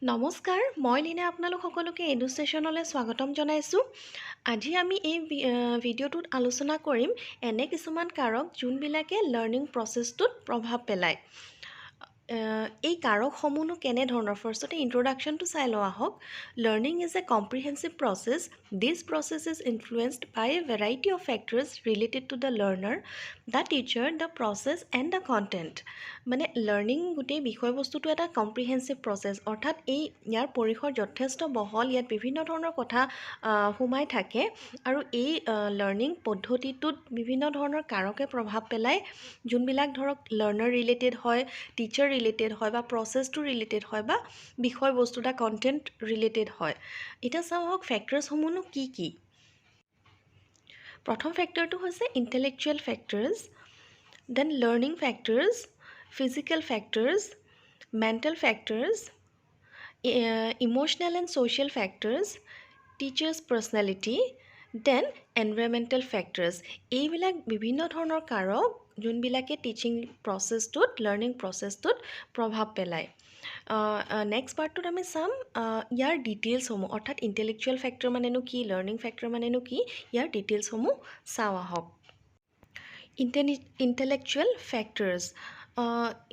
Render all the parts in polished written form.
নমস্কাৰ, মই লীনা আপোনালোক সকলোকে এডু ষ্টেচনলৈ স্বাগতম জনাইছোঁ। আজি আমি এই ভিডিঅ'টোত আলোচনা কৰিম এনে কিছুমান কাৰক যোনবিলাকে লাৰ্ণিং প্ৰচেছটোত প্ৰভাৱ পেলায়। এই কাৰকসমূহনো কেনেধৰণৰ ফাৰ্ষ্টতে ইন্ট্ৰডাকশ্যনটো চাই লওঁ আহক। Learning is a comprehensive process. This process is influenced by a variety of factors related to the learner, the teacher, the process and the content. মানে লাৰ্ণিং গোটেই বিষয়বস্তুটো এটা কম্প্ৰিহেনচিভ প্ৰচেছ, অৰ্থাৎ ইয়াৰ পৰিসৰ যথেষ্ট বহল, ইয়াত বিভিন্ন ধৰণৰ কথা সোমাই থাকে আৰু এই লাৰ্ণিং পদ্ধতিটোত বিভিন্ন ধৰণৰ কাৰকে প্ৰভাৱ পেলায়, যোনবিলাক ধৰক লাৰ্ণাৰ ৰিলেটেড হয়, টিচাৰ ৰিলেটেড হয় বা প্ৰচেছটো ৰিলেটেড হয় বা বিষয়বস্তু বা কণ্টেণ্ট ৰিলেটেড হয়। এতিয়া চাওঁ আহক ফেক্টৰ্ছসমূহনো কি কি। প্ৰথম ফেক্টৰটো হৈছে intellectual factors, then learning factors, physical factors, mental factors, emotional and social factors, teacher's personality, then environmental factors. এইবিলাক বিভিন্ন ধৰণৰ কাৰক যোনবিলাকে টিচিং প্ৰচেছটোত, লাৰ্ণিং প্ৰচেছটোত প্ৰভাৱ পেলায়। নেক্সট পাৰ্টটোত আমি চাম ইয়াৰ ডিটেইলছসমূহ, অৰ্থাৎ ইণ্টেলেকচুৱেল ফেক্টৰ মানেনো কি, লাৰ্ণিং ফেক্টৰ মানেনো কি, ইয়াৰ ডিটেইলছসমূহ চাওঁ আহক। Intellectual factors.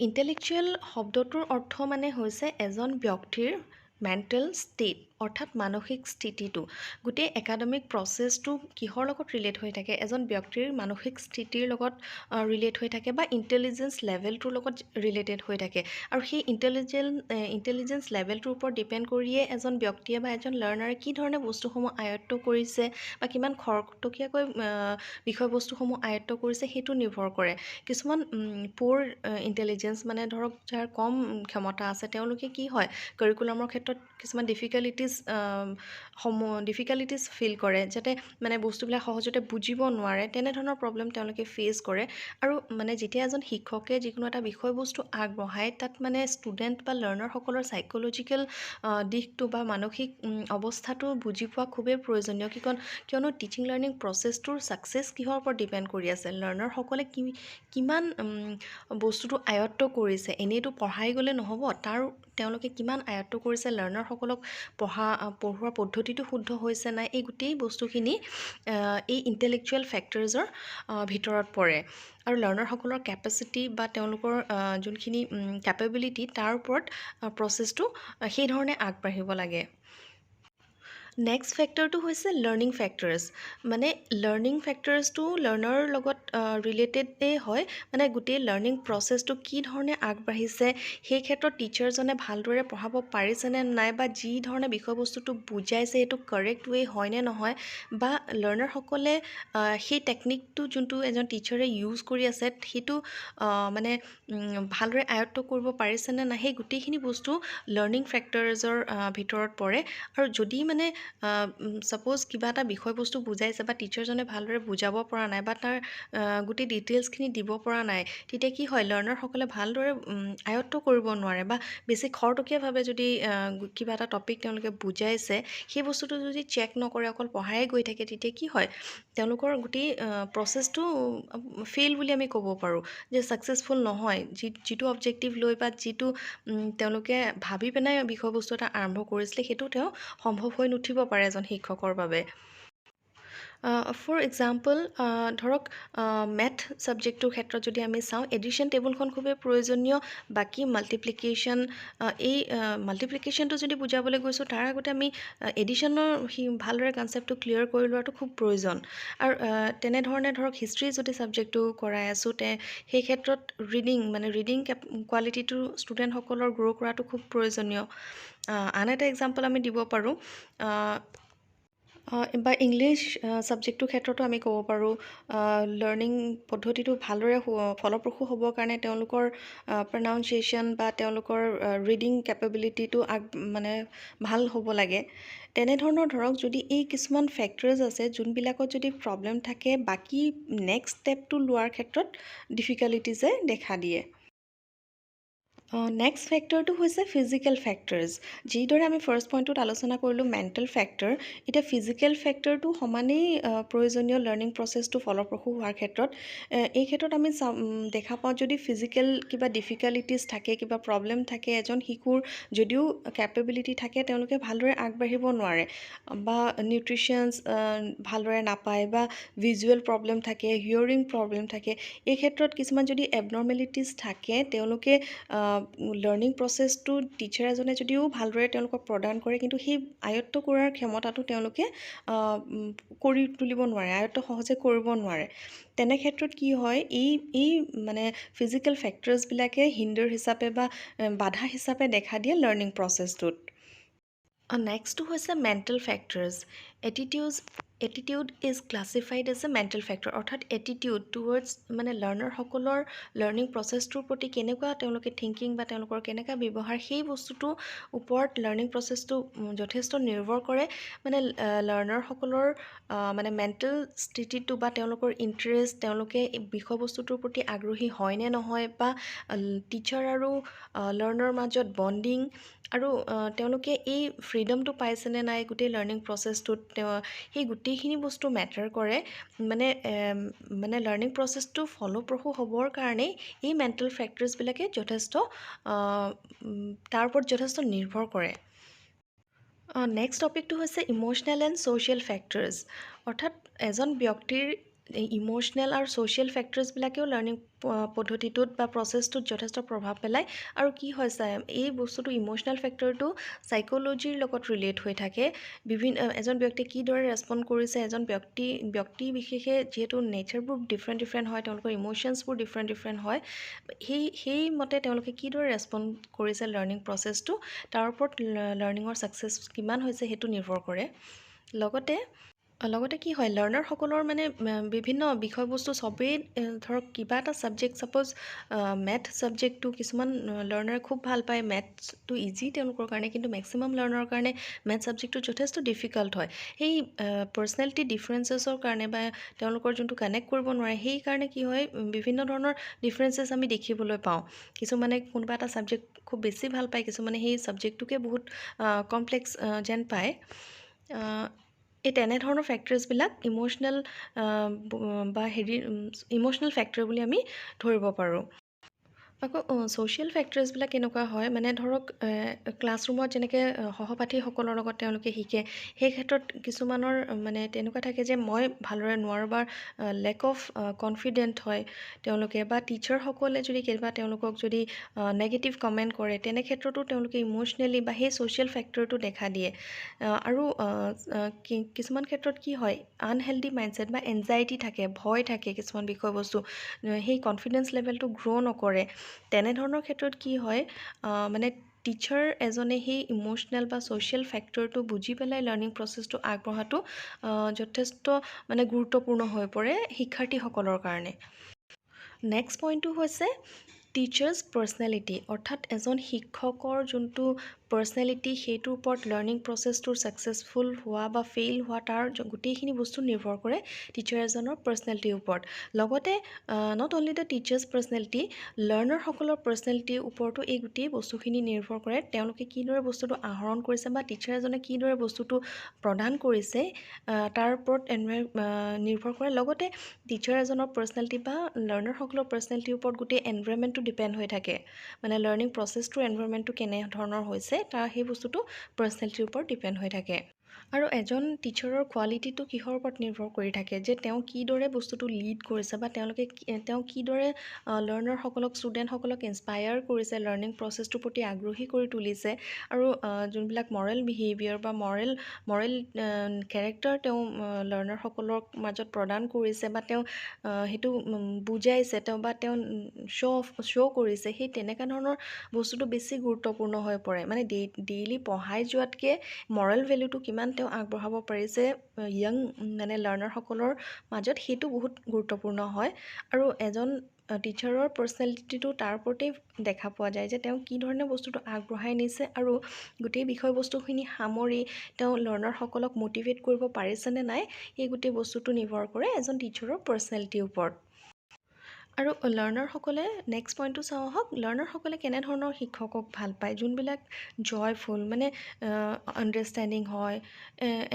ইণ্টেলেকচুৱেল শব্দটোৰ অৰ্থ মানে হৈছে এজন ব্যক্তিৰ মেণ্টেল ষ্টেট, অৰ্থাৎ মানসিক স্থিতিটো। গোটেই একাডেমিক প্ৰচেছটো কিহৰ লগত ৰিলেট হৈ থাকে, এজন ব্যক্তিৰ মানসিক স্থিতিৰ লগত ৰিলেট হৈ থাকে বা ইণ্টেলিজেঞ্চ লেভেলটোৰ লগত ৰিলেটেড হৈ থাকে। আৰু সেই ইণ্টেলিজেঞ্চ লেভেলটোৰ ওপৰত ডিপেণ্ড কৰিয়ে এজন ব্যক্তিয়ে বা এজন লাৰ্ণাৰে কি ধৰণে বস্তুসমূহ আয়ত্ত কৰিছে বা কিমান খৰতকীয়াকৈ বিষয়বস্তুসমূহ আয়ত্ত কৰিছে সেইটো নিৰ্ভৰ কৰে। কিছুমান পুৰ ইণ্টেলিজেঞ্চ, মানে ধৰক যাৰ কম ক্ষমতা আছে, তেওঁলোকে কি হয় কাৰিকুলামৰ ক্ষেত্ৰত কিছুমান ডিফিকাল্টিজ ফিল কৰে, যাতে মানে বস্তুবিলাক সহজতে বুজিব নোৱাৰে, তেনেধৰণৰ প্ৰব্লেম তেওঁলোকে ফেচ কৰে। আৰু মানে যেতিয়া এজন শিক্ষকে যিকোনো এটা বিষয়বস্তু আগবঢ়ায়, তাত মানে ষ্টুডেণ্ট বা লাৰ্ণাৰসকলৰ চাইক'লজিকেল দিশটো বা মানসিক অৱস্থাটো বুজি পোৱা খুবেই প্ৰয়োজনীয়। কিয়নো টিচিং লাৰ্ণিং প্ৰচেছটোৰ ছাকচেছ কিহৰ ওপৰত ডিপেণ্ড কৰি আছে, লাৰ্ণাৰসকলে কিমান বস্তুটো আয়ত্ত কৰিছে। এনেইতো পঢ়াই গ'লে নহ'ব, তেওঁলোকে কিমান আয়ত্ত কৰিছে, লাৰ্ণাৰসকলক পঢ়োৱাৰ পদ্ধতিটো শুদ্ধ হৈছে নাই, এই গোটেই বস্তুখিনি এই ইণ্টেলেকচুৱেল ফেক্টৰ্ছৰ ভিতৰত পৰে। আৰু লাৰ্ণাৰসকলৰ কেপাচিটি বা তেওঁলোকৰ যোনখিনি কেপেবিলিটি, তাৰ ওপৰত প্ৰচেছটো সেইধৰণে আগবাঢ়িব লাগে। নেক্সট ফেক্টৰটো হৈছে লাৰ্ণিং ফেক্টৰ্ছ। মানে লাৰ্ণিং ফেক্টৰ্ছটো লাৰ্ণাৰৰ লগত ৰিলেটেডেই হয়, মানে গোটেই লাৰ্ণিং প্ৰচেছটো কি ধৰণে আগবাঢ়িছে, সেই ক্ষেত্ৰত টিচাৰজনে ভালদৰে পঢ়াব পাৰিছেনে নাই, বা যি ধৰণে বিষয়বস্তুটো বুজাইছে সেইটো কাৰেক্ট ৱে হয়নে নহয়, বা লাৰ্ণাৰসকলে সেই টেকনিকটো যোনটো এজন টিচাৰে ইউজ কৰি আছে সেইটো মানে ভালদৰে আয়ত্ত কৰিব পাৰিছেনে নাই, সেই গোটেইখিনি বস্তু লাৰ্ণিং ফেক্টৰ্ছৰ ভিতৰত পৰে। আৰু যদি মানে ছাপ'জ কিবা এটা বিষয়বস্তু বুজাইছে বা টিচাৰজনে ভালদৰে বুজাব পৰা নাই বা তাৰ গোটেই ডিটেইলছখিনি দিব পৰা নাই, তেতিয়া কি হয় লাৰ্ণাৰসকলে ভালদৰে আয়ত্ত কৰিব নোৱাৰে, বা বেছি খৰতকীয়াভাৱে যদি কিবা এটা টপিক তেওঁলোকে বুজাইছে, সেই বস্তুটো যদি চেক নকৰে, অকল পঢ়াই গৈ থাকে, তেতিয়া কি হয় তেওঁলোকৰ গোটেই প্ৰচেছটো ফেইল বুলি আমি ক'ব পাৰোঁ, যে ছাকচেছফুল নহয়। যিটো অবজেক্টিভ লৈ বা যিটো তেওঁলোকে ভাবি পেলাই বিষয়বস্তু এটা আৰম্ভ কৰিছিলে, সেইটো তেওঁ সম্ভৱ হৈ নুঠিব পাৰে এজন শিক্ষকৰ বাবে। ফৰ এক্সাম্পল ধৰক মেথ ছাবজেক্টটোৰ ক্ষেত্ৰত যদি আমি চাওঁ, এডিশ্যন টেবুলখন খুবেই প্ৰয়োজনীয়। বাকী মাল্টিপ্লিকেশ্যন, এই মাল্টিপ্লিকেশ্যনটো যদি বুজাবলৈ গৈছোঁ, তাৰ আগতে আমি এডিশ্যনৰ ভালদৰে কনচেপ্টটো ক্লিয়াৰ কৰি লোৱাটো খুব প্ৰয়োজন। আৰু তেনেধৰণে ধৰক হিষ্ট্ৰী যদি ছাবজেক্টটো কৰাই আছোঁ, সেই ক্ষেত্ৰত ৰিডিং কোৱালিটিটো ষ্টুডেণ্টসকলৰ গ্ৰ' কৰাটো খুব প্ৰয়োজনীয়। আন এটা এক্সাম্পল আমি দিব পাৰোঁ, বা ইংলিছ ছাবজেক্টটোৰ ক্ষেত্ৰতো আমি ক'ব পাৰোঁ, লাৰ্ণিং পদ্ধতিটো ভালদৰে ফলপ্ৰসূ হ'বৰ কাৰণে তেওঁলোকৰ প্ৰনাউন্সিয়েশ্যন বা তেওঁলোকৰ ৰিডিং কেপেবিলিটিটো মানে ভাল হ'ব লাগে। তেনেধৰণৰ ধৰক যদি এই কিছুমান ফেক্টৰ্ছ আছে যোনবিলাকত যদি প্ৰব্লেম থাকে, বাকী নেক্সট ষ্টেপটো লোৱাৰ ক্ষেত্ৰত ডিফিকাল্টিজে দেখা দিয়ে। নেক্সট ফেক্টৰটো হৈছে ফিজিকেল ফেক্টৰছ। যিদৰে আমি ফাৰ্ষ্ট পইণ্টটোত আলোচনা কৰিলোঁ মেণ্টেল ফেক্টৰ, এতিয়া ফিজিকেল ফেক্টৰটো সমানেই প্ৰয়োজনীয় লাৰ্ণিং প্ৰচেছটো ফলপ্ৰসূ হোৱাৰ ক্ষেত্ৰত। এই ক্ষেত্ৰত আমি দেখা পাওঁ যদি ফিজিকেল কিবা ডিফিকাল্টিছ থাকে, কিবা প্ৰব্লেম থাকে, এজন শিশুৰ যদিও কেপেবিলিটি থাকে তেওঁলোকে ভালদৰে আগবাঢ়িব নোৱাৰে বা নিউট্ৰিশ্যনছ ভালদৰে নাপায় বা ভিজুৱেল প্ৰব্লেম থাকে, হিয়ৰিং প্ৰব্লেম থাকে, এই ক্ষেত্ৰত কিছুমান যদি এবনৰ্মেলিটিছ থাকে তেওঁলোকে লাৰ্ণিং প্ৰচেছটো টিচাৰ এজনে যদিও ভালদৰে তেওঁলোকক প্ৰদান কৰে কিন্তু সেই আয়ত্ব কৰাৰ ক্ষমতাটো তেওঁলোকে কৰি তুলিব নোৱাৰে, আয়ত্ব সহজে কৰিব নোৱাৰে। তেনে ক্ষেত্ৰত কি হয় এই মানে ফিজিকেল ফেক্টৰছবিলাকে হিণ্ডাৰ হিচাপে বা বাধা হিচাপে দেখা দিয়ে লাৰ্ণিং প্ৰচেছটোত। নেক্সটটো হৈছে mental factors. Attitude is classified as a mental factor, অৰ্থাৎ এটিটিউড টুৱৰ্ডছ মানে লাৰ্ণাৰসকলৰ লাৰ্ণিং প্ৰচেছটোৰ প্ৰতি কেনেকুৱা তেওঁলোকে থিংকিং বা তেওঁলোকৰ কেনেকুৱা ব্যৱহাৰ, সেই বস্তুটোৰ ওপৰত লাৰ্ণিং প্ৰচেছটো যথেষ্ট নিৰ্ভৰ কৰে। মানে লাৰ্ণাৰসকলৰ মানে মেণ্টেল স্থিতিটো বা তেওঁলোকৰ ইণ্টাৰেষ্ট, তেওঁলোকে বিষয়বস্তুটোৰ প্ৰতি আগ্ৰহী হয় নে নহয়, বা টিচাৰ আৰু লাৰ্ণাৰৰ মাজত বণ্ডিং আৰু তেওঁলোকে এই ফ্ৰীডমটো পাইছেনে নাই গোটেই লাৰ্ণিং প্ৰচেছটোত, সেই গোটেইখিনি বস্তু মেটাৰ কৰে। মানে লাৰ্ণিং প্ৰচেছটো ফলপ্ৰসূ হ'বৰ কাৰণেই এই মেণ্টেল ফেক্টৰছবিলাকে যথেষ্ট তাৰ ওপৰত যথেষ্ট নিৰ্ভৰ কৰে। নেক্সট টপিকটো হৈছে ইম'চনেল এণ্ড ছ'চিয়েল ফেক্টৰছ, অৰ্থাৎ এজন ব্যক্তিৰ ইম'চনেল আৰু ছ'চিয়েল ফেক্টৰছবিলাকেও লাৰ্ণিং পদ্ধতিটোত বা প্ৰচেছটোত যথেষ্ট প্ৰভাৱ পেলায়। আৰু কি হৈছে এই বস্তুটো ইম'চনেল ফেক্টৰটো চাইক'লজিৰ লগত ৰিলেট হৈ থাকে। এজন ব্যক্তিয়ে কিদৰে ৰেচপণ্ড কৰিছে, এজন ব্যক্তি বিশেষে যিহেতু নেচাৰবোৰ ডিফাৰেণ্ট হয়, তেওঁলোকৰ ইম'শ্যনছবোৰ ডিফাৰেণ্ট হয়, সেই মতে তেওঁলোকে কিদৰে ৰেচপণ্ড কৰিছে লাৰ্ণিং প্ৰচেছটো, তাৰ ওপৰত লাৰ্ণিঙৰ ছাকচেছ কিমান হৈছে সেইটো নিৰ্ভৰ কৰে। লগতে কি হয় লাৰ্ণাৰসকলৰ মানে বিভিন্ন বিষয়বস্তু চবেই ধৰক কিবা এটা ছাবজেক্ট, ছাপ'জ মেথ ছাবজেক্টটো কিছুমান লাৰ্ণাৰে খুব ভাল পায়, মেথছটো ইজি তেওঁলোকৰ কাৰণে, কিন্তু মেক্সিমাম লাৰ্ণাৰৰ কাৰণে মেথ ছাবজেক্টটো যথেষ্ট ডিফিকাল্ট হয়। সেই পাৰ্চনেলিটি ডিফাৰেঞ্চেছৰ কাৰণে বা তেওঁলোকৰ যোনটো কানেক্ট কৰিব নোৱাৰে, সেইকাৰণে কি হয় বিভিন্ন ধৰণৰ ডিফাৰেঞ্চেছ আমি দেখিবলৈ পাওঁ। কিছুমানে কোনোবা এটা ছাবজেক্ট খুব বেছি ভাল পায়, কিছুমানে সেই ছাবজেক্টটোকে বহুত কমপ্লেক্স যেন পায়। এই তেনেধৰণৰ ফেক্টৰছবিলাক ইম'চনেল বা ইম'চনেল ফেক্টৰ বুলি আমি ধৰিব পাৰোঁ। আকৌ ছ'চিয়েল ফেক্টৰছবিলাক কেনেকুৱা হয়, মানে ধৰক ক্লাছৰুমত যেনেকৈ সহপাঠীসকলৰ লগত তেওঁলোকে শিকে, সেই ক্ষেত্ৰত কিছুমানৰ মানে তেনেকুৱা থাকে যে মই ভালদৰে নোৱাৰোঁ বা লেক অফ কনফিডেণ্ট হয় তেওঁলোকে, বা টিচাৰসকলে যদি কেতিয়াবা তেওঁলোকক যদি নেগেটিভ কমেণ্ট কৰে, তেনে ক্ষেত্ৰতো তেওঁলোকে ইম'চনেলি বা সেই ছ'চিয়েল ফেক্টৰটো দেখা দিয়ে। আৰু কিছুমান ক্ষেত্ৰত কি হয় আনহেল্ডি মাইণ্ডছেট বা এনজাইটি থাকে, ভয় থাকে, কিছুমান বিষয়বস্তু সেই কনফিডেঞ্চ লেভেলটো গ্ৰ' নকৰে। তেনেধৰণৰ ক্ষেত্ৰত কি হয় মানে টিচাৰ এজনে সেই ইম'চনেল বা ছ'চিয়েল ফেক্টৰটো বুজি পেলাই লাৰ্ণিং প্ৰচেছটো আগবঢ়াটো যথেষ্ট মানে গুৰুত্বপূৰ্ণ হৈ পৰে শিক্ষাৰ্থীসকলৰ কাৰণে। নেক্সট পইণ্টটো হৈছে টিচাৰ্ছ পাৰ্চনেলিটি, অৰ্থাৎ এজন শিক্ষকৰ যোনটো পাৰ্চনেলিটি, সেইটোৰ ওপৰত লাৰ্ণিং প্ৰচেছটোৰ ছাকচেছফুল হোৱা বা ফেইল হোৱা তাৰ গোটেইখিনি বস্তু নিৰ্ভৰ কৰে টিচাৰ এজনৰ পাৰ্চনেলিটিৰ ওপৰত। লগতে not only the teacher's personality, লাৰ্ণাৰসকলৰ পাৰ্চনেলিটিৰ ওপৰতো এই গোটেই বস্তুখিনি নিৰ্ভৰ কৰে। তেওঁলোকে কিদৰে বস্তুটো আহৰণ কৰিছে বা টিচাৰ এজনে কিদৰে বস্তুটো প্ৰদান কৰিছে তাৰ ওপৰত নিৰ্ভৰ কৰে। লগতে টিচাৰ এজনৰ পাৰ্চনেলিটি বা লাৰ্ণাৰসকলৰ পাৰ্চনেলিটিৰ ওপৰত গোটেই এনভাইৰনমেণ্টটো ডিপেণ্ড হৈ থাকে, মানে লাৰ্ণিং প্ৰচেছটোৰ এনভাইৰনমেণ্টটো কেনেধৰণৰ হৈছে তাৰ সেই বস্তুটো পাৰ্চনেলিটিৰ ওপৰত ডিপেণ্ড হৈ থাকে। আৰু এজন টিচাৰৰ কোৱালিটিটো কিহৰ ওপৰত নিৰ্ভৰ কৰি থাকে, যে তেওঁ কিদৰে বস্তুটো লিড কৰিছে বা তেওঁ কিদৰে লাৰ্ণাৰসকলক, ষ্টুডেণ্টসকলক ইনস্পায়াৰ কৰিছে, লাৰ্ণিং প্ৰচেছটোৰ প্ৰতি আগ্ৰহী কৰি তুলিছে, আৰু যোনবিলাক মৰেল বিহেভিয়াৰ বা মৰেল কেৰেক্টাৰ তেওঁ লাৰ্ণাৰসকলৰ মাজত প্ৰদান কৰিছে বা তেওঁ সেইটো বুজাইছে বা তেওঁ শ্ব' কৰিছে, সেই তেনেকুৱা ধৰণৰ বস্তুটো বেছি গুৰুত্বপূৰ্ণ হৈ পৰে। মানে ডেইলি পঢ়াই যোৱাতকৈ মৰেল ভেলুটো কিমান তেওঁ আগবঢ়াব পাৰিছে য়াং মানে লাৰ্ণাৰসকলৰ মাজত, সেইটো বহুত গুৰুত্বপূৰ্ণ হয়। আৰু এজন টিচাৰৰ পাৰ্চনেলিটিটো তাৰ ওপৰতেই দেখা পোৱা যায় যে তেওঁ কি ধৰণে বস্তুটো আগবঢ়াই নিছে আৰু গোটেই বিষয়বস্তুখিনি সামৰি তেওঁ লাৰ্ণাৰসকলক মটিভেট কৰিব পাৰিছেনে নাই, সেই গোটেই বস্তুটো নিৰ্ভৰ কৰে এজন টিচাৰৰ পাৰ্চনেলিটিৰ ওপৰত। আৰু লাৰ্ণাৰসকলে নেক্সট পইণ্টটো চাওঁ আহক, লাৰ্ণাৰসকলে কেনেধৰণৰ শিক্ষকক ভাল পায়, যোনবিলাক জয়ফুল মানে আণ্ডাৰষ্টেণ্ডিং হয়,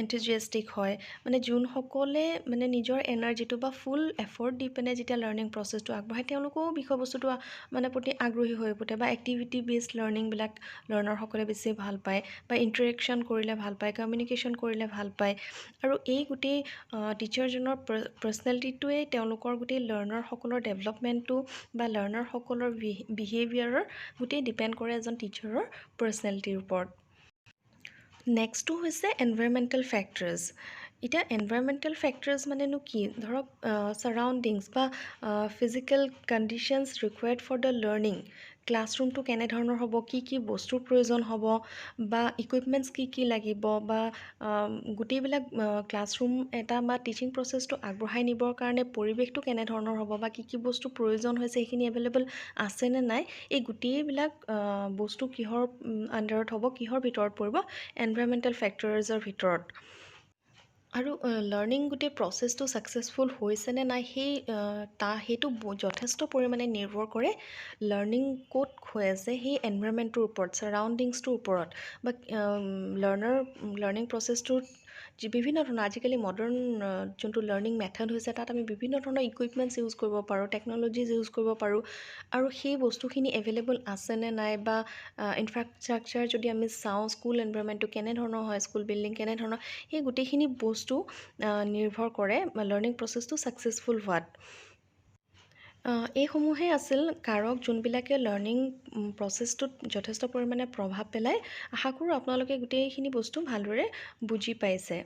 এনথুজিয়াষ্টিক হয়, মানে যোনসকলে মানে নিজৰ এনাৰ্জিটো বা ফুল এফৰ্ট দি পিনে যেতিয়া লাৰ্ণিং প্ৰচেছটো আগবঢ়ায় তেওঁলোকেও বিষয়বস্তুটো মানে প্ৰতি আগ্ৰহী হৈ উঠে, বা এক্টিভিটি বেছড লাৰ্ণিংবিলাক লাৰ্ণাৰসকলে বেছি ভাল পায়, বা ইণ্টাৰেকশ্যন কৰিলে ভাল পায়, কমিউনিকেশ্যন কৰিলে ভাল পায়। আৰু এই গোটেই টিচাৰজনৰ পাৰ্চনেলিটিটোৱে তেওঁলোকৰ গোটেই লাৰ্ণাৰসকলৰ ডেভেলপমেণ্টটো বা লাৰ্ণাৰসকলৰ বিহেভিয়াৰৰ গোটেই ডিপেণ্ড কৰে এজন টিচাৰৰ পাৰ্চনেলিটিৰ ওপৰত। নেক্সটটো হৈছে এনভাইৰমেণ্টেল ফেক্টৰছ। এতিয়া এনভাইৰমেণ্টেল ফেক্টৰছ মানেনো কি, ধৰক ছাৰাউণ্ডিংছ বা physical conditions required for the learning, ক্লাছৰুমটো কেনেধৰণৰ হ'ব, কি কি বস্তুৰ প্ৰয়োজন হ'ব, বা ইকুইপমেণ্টছ কি কি লাগিব, বা গোটেইবিলাক ক্লাছৰুম এটা বা টিচিং প্ৰচেছটো আগবঢ়াই নিবৰ কাৰণে পৰিৱেশটো কেনেধৰণৰ হ'ব, বা কি কি বস্তু প্ৰয়োজন হৈছে সেইখিনি এভেইলেবল আছেনে নাই, এই গোটেইবিলাক বস্তু কিহৰ আণ্ডাৰত হ'ব, কিহৰ ভিতৰত পৰিব, এনভাইৰমেণ্টেল ফেক্টৰছৰ ভিতৰত। আৰু লাৰ্ণিং গোটেই প্ৰচেছটো ছাকচেছফুল হৈছেনে নাই সেইটো যথেষ্ট পৰিমাণে নিৰ্ভৰ কৰে লাৰ্ণিং ক'ত হৈ আছে সেই এনভাইৰমেণ্টটোৰ ওপৰত, ছাৰাউণ্ডিংছটোৰ ওপৰত, বা লাৰ্ণিং প্ৰচেছটোত বিভিন্ন ধৰণৰ আজিকালি মডাৰ্ণ যোনটো লাৰ্ণিং মেথড হৈছে তাত আমি বিভিন্ন ধৰণৰ ইকুইপমেণ্টছ ইউজ কৰিব পাৰোঁ, টেকন'লজিজ ইউজ কৰিব পাৰোঁ, আৰু সেই বস্তুখিনি এভেইলেবল আছেনে নাই, বা ইনফ্ৰাষ্ট্ৰাকচাৰ যদি আমি চাওঁ স্কুল এনভাইৰমেণ্টটো কেনেধৰণৰ হয়, স্কুল বিল্ডিং কেনেধৰণৰ, সেই গোটেইখিনি বস্তু নিৰ্ভৰ কৰে লাৰ্ণিং প্ৰচেছটো ছাকচেছফুল হোৱাত। এইসমূহেই আছিল কাৰক যোনবিলাকে লাৰ্ণিং প্ৰচেছটোত যথেষ্ট পৰিমাণে প্ৰভাৱ পেলায়। আশা কৰোঁ আপোনালোকে গোটেইখিনি বস্তু ভালদৰে বুজি পাইছে।